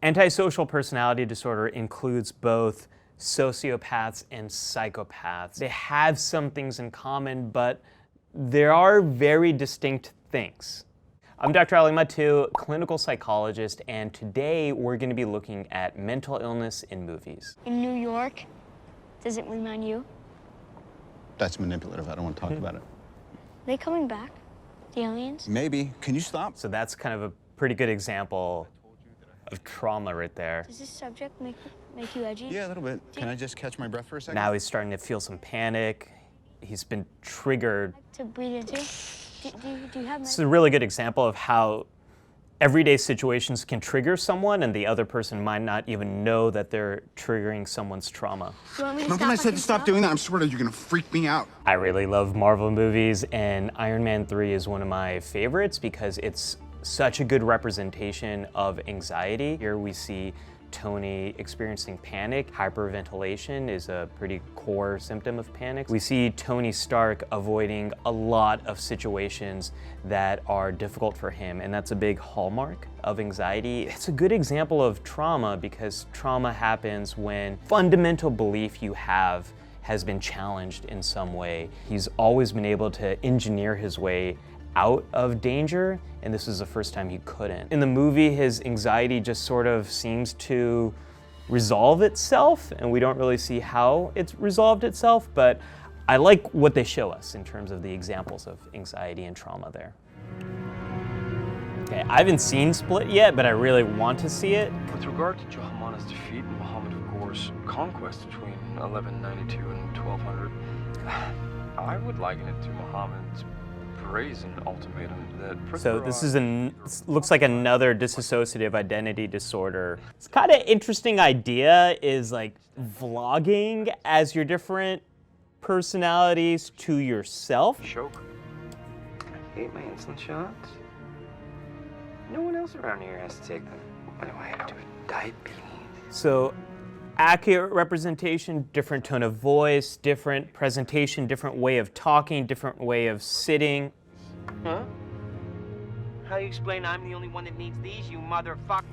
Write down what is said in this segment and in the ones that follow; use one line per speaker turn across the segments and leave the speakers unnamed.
Antisocial personality disorder includes both sociopaths and psychopaths. They have some things in common, but there are very distinct things. I'm Dr. Ali Matu, clinical psychologist, and today we're going to be looking at mental illness in movies.
In New York, does it remind you?
That's manipulative. I don't want to talk about it.
Are they coming back? The aliens?
Maybe. Can you stop?
So that's kind of a pretty good example of trauma right there.
Does this subject make you edgy?
Yeah, a little bit. Can I just catch my breath for a second?
Now he's starting to feel some panic. He's been triggered.
To breathe into? Do you have
This is a really good example of how everyday situations can trigger someone and the other person might not even know that they're triggering someone's trauma.
You want me to
Remember when I said to stop doing that? I'm sure you're gonna freak me out.
I really love Marvel movies, and Iron Man 3 is one of my favorites because it's such a good representation of anxiety. Here we see Tony experiencing panic. Hyperventilation is a pretty core symptom of panic. We see Tony Stark avoiding a lot of situations that are difficult for him, and that's a big hallmark of anxiety. It's a good example of trauma because trauma happens when fundamental belief you have has been challenged in some way. He's always been able to engineer his way out of danger, and this is the first time he couldn't. In the movie, his anxiety just sort of seems to resolve itself, and we don't really see how it's resolved itself, but I like what they show us in terms of the examples of anxiety and trauma there. Okay, I haven't seen Split yet, but I really want to see it.
With regard to Jahamana's defeat and Muhammad of Ghor's conquest between 1192 and 1200, I would liken it to Muhammad's brazen ultimatum that
So this looks like another dissociative identity disorder. It's kind of interesting idea is like vlogging as your different personalities to yourself.
choke. I hate my insulin shots. No one else around here has to take them. What do I have to do? Diabetes.
So accurate representation, different tone of voice, different presentation, different way of talking, different way of sitting.
Huh? How do you explain I'm the only one that needs these, you motherfucker?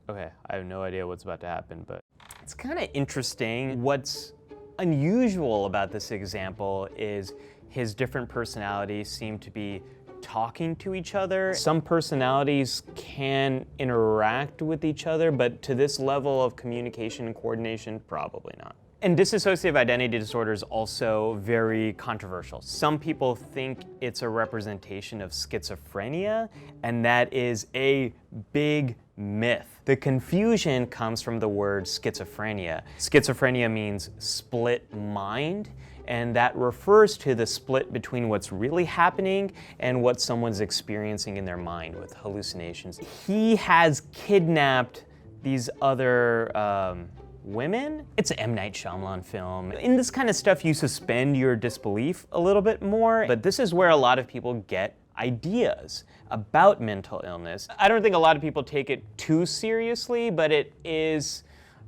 Okay, I have no idea what's about to happen, but it's kind of interesting. What's unusual about this example is his different personalities seem to be talking to each other. Some personalities can interact with each other, but to this level of communication and coordination, probably not. And dissociative identity disorder is also very controversial. Some people think it's a representation of schizophrenia, and that is a big myth. The confusion comes from the word schizophrenia. Schizophrenia means split mind, and that refers to the split between what's really happening and what someone's experiencing in their mind with hallucinations. He has kidnapped these other women. It's an M. Night Shyamalan film. In this kind of stuff, you suspend your disbelief a little bit more, but this is where a lot of people get ideas about mental illness. I don't think a lot of people take it too seriously, but it is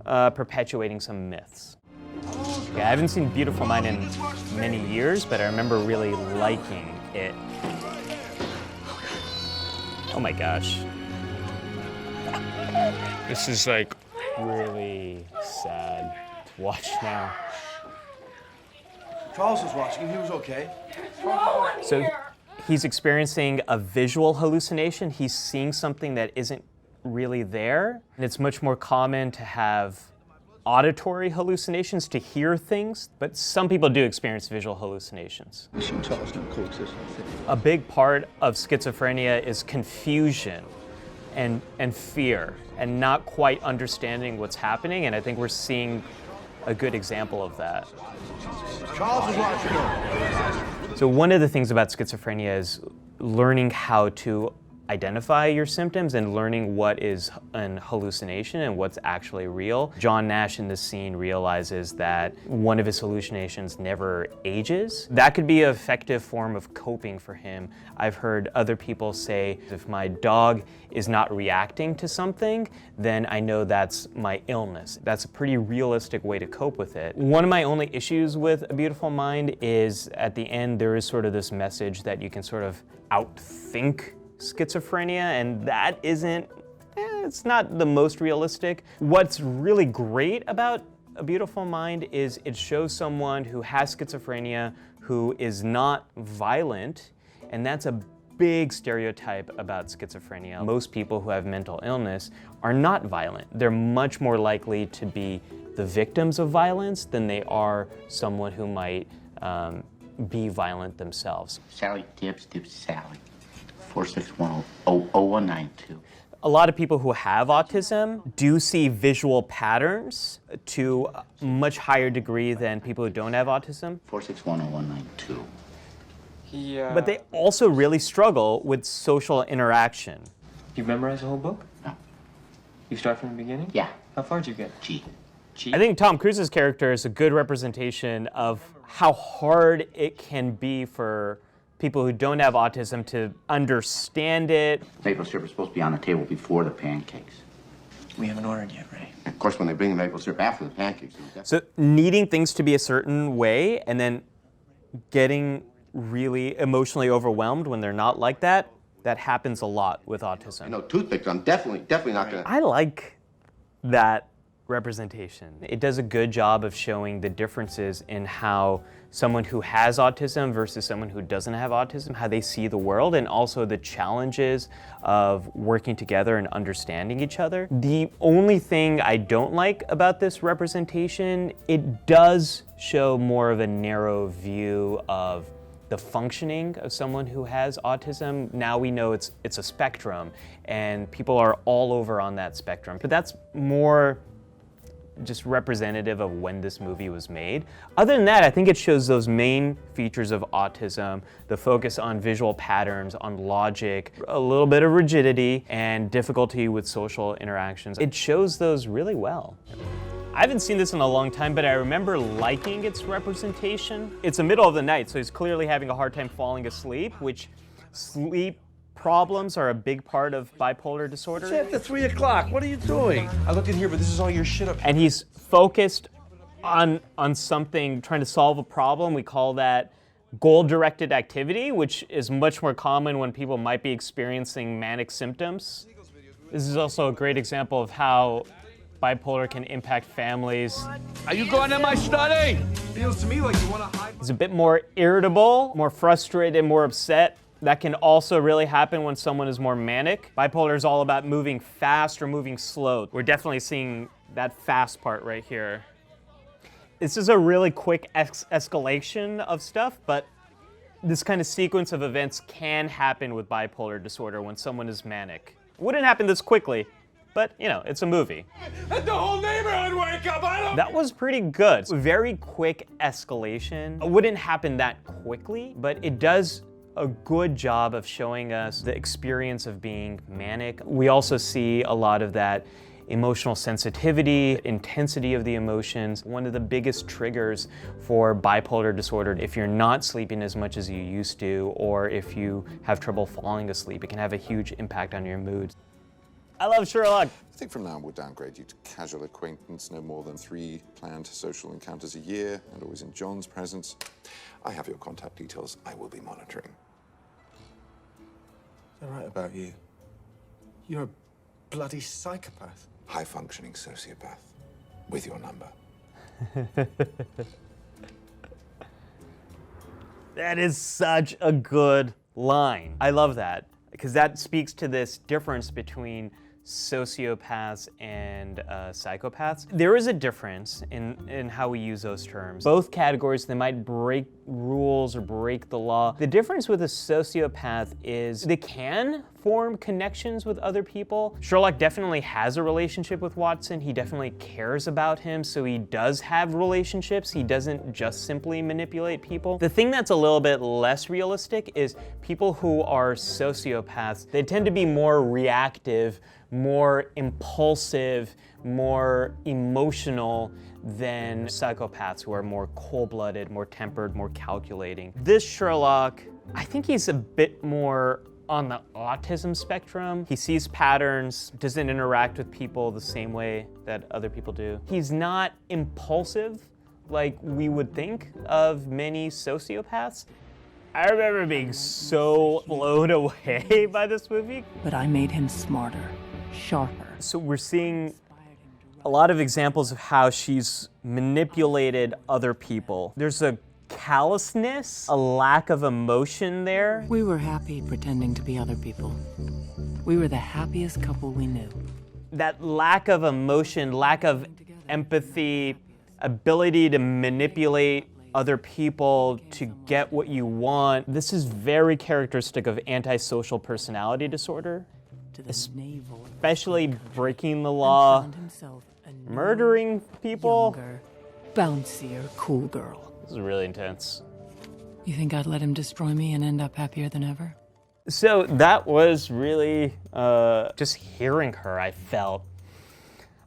perpetuating some myths. Okay, I haven't seen Beautiful Mind in many years, but I remember really liking it. Oh my gosh. This is like really sad to watch now.
Charles was watching, he was okay.
So he's experiencing a visual hallucination. He's seeing something that isn't really there. And it's much more common to have auditory hallucinations, to hear things, but some people do experience visual hallucinations. A big part of schizophrenia is confusion and fear and not quite understanding what's happening, and I think we're seeing a good example of that.
Charles was watching.
So one of the things about schizophrenia is learning how to identify your symptoms and learning what is an hallucination and what's actually real. John Nash in this scene realizes that one of his hallucinations never ages. That could be an effective form of coping for him. I've heard other people say, if my dog is not reacting to something, then I know that's my illness. That's a pretty realistic way to cope with it. One of my only issues with A Beautiful Mind is at the end there is sort of this message that you can sort of outthink schizophrenia, and that isn't it's not the most realistic. What's really great about A Beautiful Mind is it shows someone who has schizophrenia who is not violent, and that's a big stereotype about schizophrenia. Most people who have mental illness are not violent. They're much more likely to be the victims of violence than they are someone who might be violent themselves.
Sally Tibbs, Sally. 461-0192.
A lot of people who have autism do see visual patterns to a much higher degree than people who don't have autism.
461-0192.
But they also really struggle with social interaction.
You memorized the whole book?
No.
You start from the beginning?
Yeah.
How far did you get?
G.
I think Tom Cruise's character is a good representation of how hard it can be for people who don't have autism to understand it.
Maple syrup is supposed to be on the table before the pancakes.
We haven't ordered yet, Ray.
Of course, when they bring the maple syrup after the pancakes.
So needing things to be a certain way and then getting really emotionally overwhelmed when they're not like that, that happens a lot with autism.
I know toothpicks, I'm definitely not gonna.
I like that representation. It does a good job of showing the differences in how someone who has autism versus someone who doesn't have autism, how they see the world, and also the challenges of working together and understanding each other. The only thing I don't like about this representation, it does show more of a narrow view of the functioning of someone who has autism. Now we know it's a spectrum, and people are all over on that spectrum. But that's more just representative of when this movie was made. Other than that, I think it shows those main features of autism, the focus on visual patterns, on logic, a little bit of rigidity, and difficulty with social interactions. It shows those really well. I haven't seen this in a long time, but I remember liking its representation. It's the middle of the night, so he's clearly having a hard time falling asleep, which sleep problems are a big part of bipolar disorder.
It's after 3 o'clock. What are you doing?
I looked in here, but this is all your shit up here.
And he's focused on something, trying to solve a problem. We call that goal-directed activity, which is much more common when people might be experiencing manic symptoms. This is also a great example of how bipolar can impact families.
Are you going to my study? Feels to me like you want to hide.
He's a bit more irritable, more frustrated, more upset. That can also really happen when someone is more manic. Bipolar is all about moving fast or moving slow. We're definitely seeing that fast part right here. This is a really quick escalation of stuff, but this kind of sequence of events can happen with bipolar disorder when someone is manic. It wouldn't happen this quickly, but you know, it's a movie.
Let the whole neighborhood wake up. I don't.
That was pretty good. Very quick escalation. It wouldn't happen that quickly, but it does a good job of showing us the experience of being manic. We also see a lot of that emotional sensitivity, intensity of the emotions. One of the biggest triggers for bipolar disorder, if you're not sleeping as much as you used to, or if you have trouble falling asleep, it can have a huge impact on your mood. I love Sherlock.
I think from now on we'll downgrade you to casual acquaintance, no more than 3 planned social encounters a year, and always in John's presence. I have your contact details. I will be monitoring.
They're right about you. You're a bloody psychopath.
High-functioning sociopath. With your number.
That is such a good line. I love that, because that speaks to this difference between sociopaths and psychopaths. There is a difference in how we use those terms. Both categories, they might break rules or break the law. The difference with a sociopath is they can form connections with other people. Sherlock definitely has a relationship with Watson. He definitely cares about him, so he does have relationships. He doesn't just simply manipulate people. The thing that's a little bit less realistic is people who are sociopaths, they tend to be more reactive, more impulsive, more emotional than psychopaths who are more cold-blooded, more tempered, more calculating. This Sherlock, I think he's a bit more on the autism spectrum. He sees patterns, doesn't interact with people the same way that other people do. He's not impulsive like we would think of many sociopaths. I remember being so blown away by this movie.
But I made him smarter. sharper.
So we're seeing a lot of examples of how she's manipulated other people. There's a callousness, a lack of emotion there.
We were happy pretending to be other people. We were the happiest couple we knew.
That lack of emotion, lack of empathy, ability to manipulate other people to get what you want. This is very characteristic of antisocial personality disorder, especially breaking the law, murdering people.
Younger, bouncier, cool girl.
This is really intense.
You think I'd let him destroy me and end up happier than ever?
So that was really, just hearing her, I felt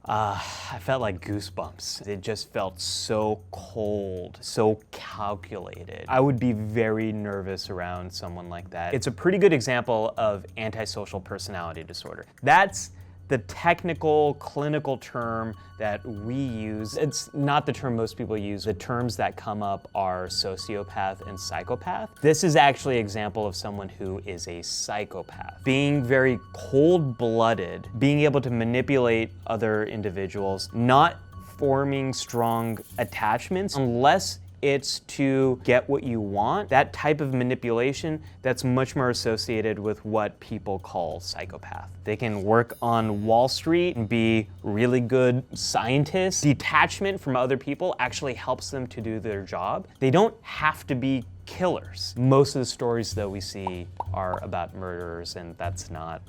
like goosebumps. It just felt so cold, so calculated. I would be very nervous around someone like that. It's a pretty good example of antisocial personality disorder. That's the technical, clinical term that we use. It's not the term most people use. The terms that come up are sociopath and psychopath. This is actually an example of someone who is a psychopath. Being very cold-blooded, being able to manipulate other individuals, not forming strong attachments unless it's to get what you want. That type of manipulation, that's much more associated with what people call psychopath. They can work on Wall Street and be really good scientists. Detachment from other people actually helps them to do their job. They don't have to be killers. Most of the stories that we see are about murderers, and that's not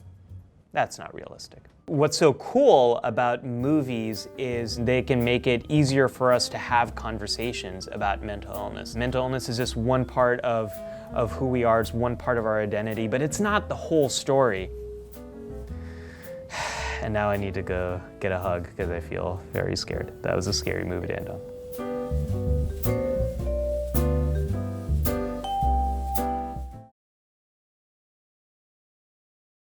realistic. What's so cool about movies is they can make it easier for us to have conversations about mental illness. Mental illness is just one part of who we are, it's one part of our identity, but it's not the whole story. And now I need to go get a hug because I feel very scared. That was a scary movie to end on.